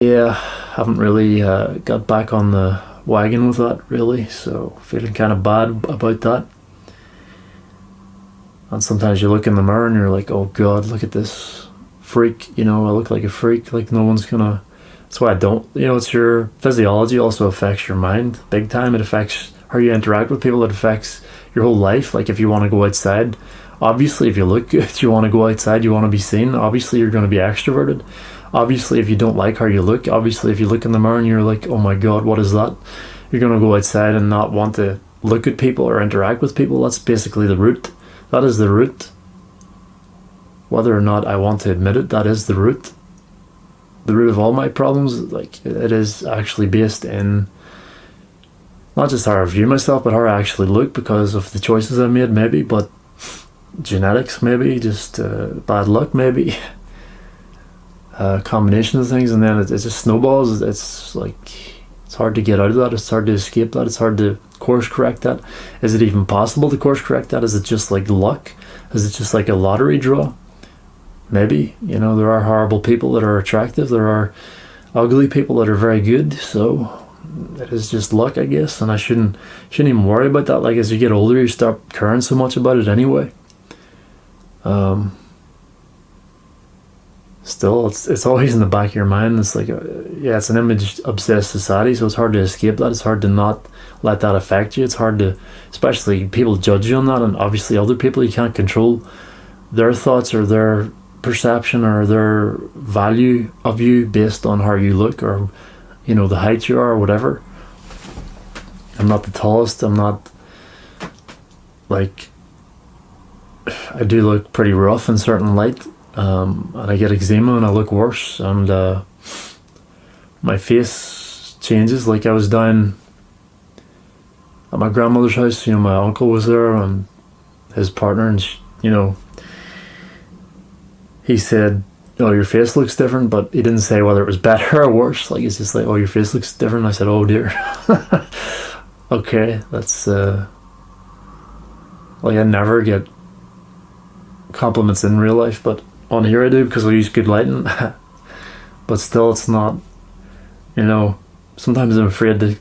Yeah, haven't really got back on the wagon with that really, so feeling kind of bad about that. And sometimes you look in the mirror and you're like, oh God, look at this freak. I look like a freak. Like no one's gonna. That's why I don't. It's your physiology also affects your mind big time. It affects how you interact with people. It affects your whole life. Like if you want to go outside, obviously if you look good, you want to go outside. You want to be seen. Obviously you're going to be extroverted. Obviously if you don't like how you look, obviously if you look in the mirror and you're like, oh my God, what is that? You're going to go outside and not want to look at people or interact with people. That's basically the root. That is the root. Whether or not I want to admit it, that is the root. The root of all my problems. Like it is actually based in not just how I view myself, but how I actually look because of the choices I made, maybe, but genetics, maybe, just bad luck, maybe, a combination of things, and then it just snowballs. It's like it's hard to get out of that. It's hard to escape that. It's hard to course correct that. Is it even possible to course correct that? Is it just like luck? Is it just like a lottery draw? Maybe. There are horrible people that are attractive. There are ugly people that are very good. So it is just luck, I guess. And I shouldn't even worry about that. Like as you get older, you start caring so much about it anyway. Still, it's always in the back of your mind. It's like, it's an image obsessed society, so it's hard to escape that. It's hard to not let that affect you. It's hard to, especially people judge you on that, and obviously other people, you can't control their thoughts or their perception or their value of you based on how you look or the height you are or whatever. I'm not the tallest. I'm not like, I do look pretty rough in certain light. And I get eczema and I look worse, and my face changes. Like I was down at my grandmother's house, my uncle was there and his partner, and he said, oh, your face looks different, but he didn't say whether it was better or worse. Like it's just like, oh, your face looks different. I said, oh dear. Okay, that's like I never get compliments in real life, but on here I do because I use good lighting. But still, it's not, sometimes I'm afraid to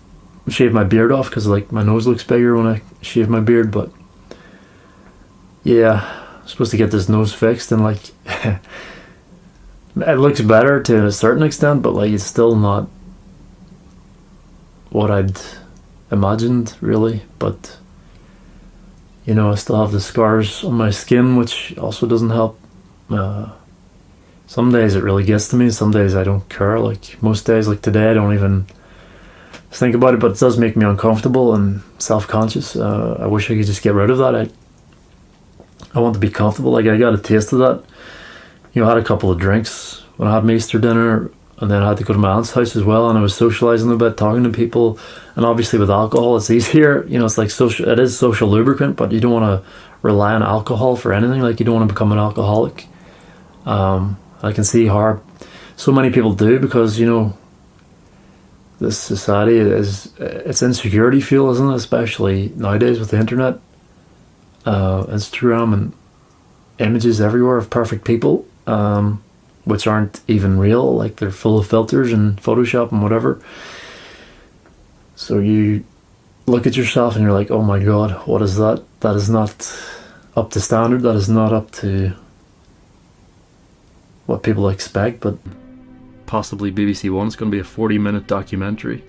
shave my beard off because like my nose looks bigger when I shave my beard. But yeah, I'm supposed to get this nose fixed, and like it looks better to a certain extent, but like it's still not what I'd imagined really. But I still have the scars on my skin, which also doesn't help. Some days it really gets to me, some days I don't care. Like most days, like today, I don't even think about it, but it does make me uncomfortable and self-conscious. I wish I could just get rid of that. I want to be comfortable. Like I got a taste of that. I had a couple of drinks when I had my Easter dinner, and then I had to go to my aunt's house as well, and I was socializing a bit, talking to people. And obviously with alcohol it's easier, it's like social, it is social lubricant, but you don't want to rely on alcohol for anything. Like you don't want to become an alcoholic. I can see how so many people do, because this society it's insecurity fuel, isn't it? Especially nowadays with the internet, Instagram, and images everywhere of perfect people, which aren't even real. Like they're full of filters and Photoshop and whatever. So you look at yourself and you're like, oh my God, what is that? That is not up to standard. That is not up to what people expect. But possibly BBC One, it's going to be a 40-minute documentary.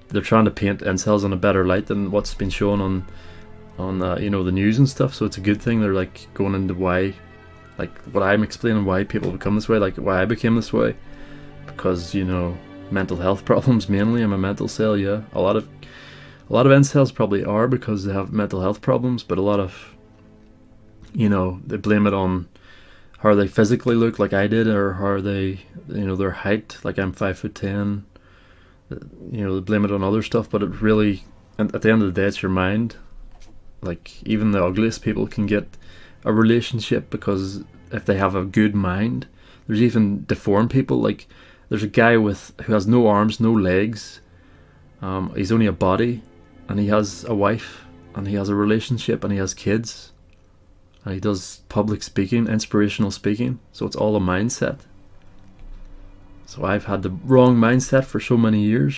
They're trying to paint incels in a better light than what's been shown on the news and stuff. So it's a good thing. They're like going into why, like what I'm explaining, why people become this way, like why I became this way, because mental health problems mainly. I'm a mental cell. Yeah, a lot of incels probably are because they have mental health problems, but a lot of they blame it on how they physically look, like I did, or how they, their height, like I'm 5'10". They blame it on other stuff, but it really, at the end of the day, it's your mind. Like even the ugliest people can get a relationship because if they have a good mind. There's even deformed people. Like there's a guy who has no arms, no legs. He's only a body, and he has a wife, and he has a relationship, and he has kids. And he does public speaking, inspirational speaking. So it's all a mindset. So I've had the wrong mindset for so many years.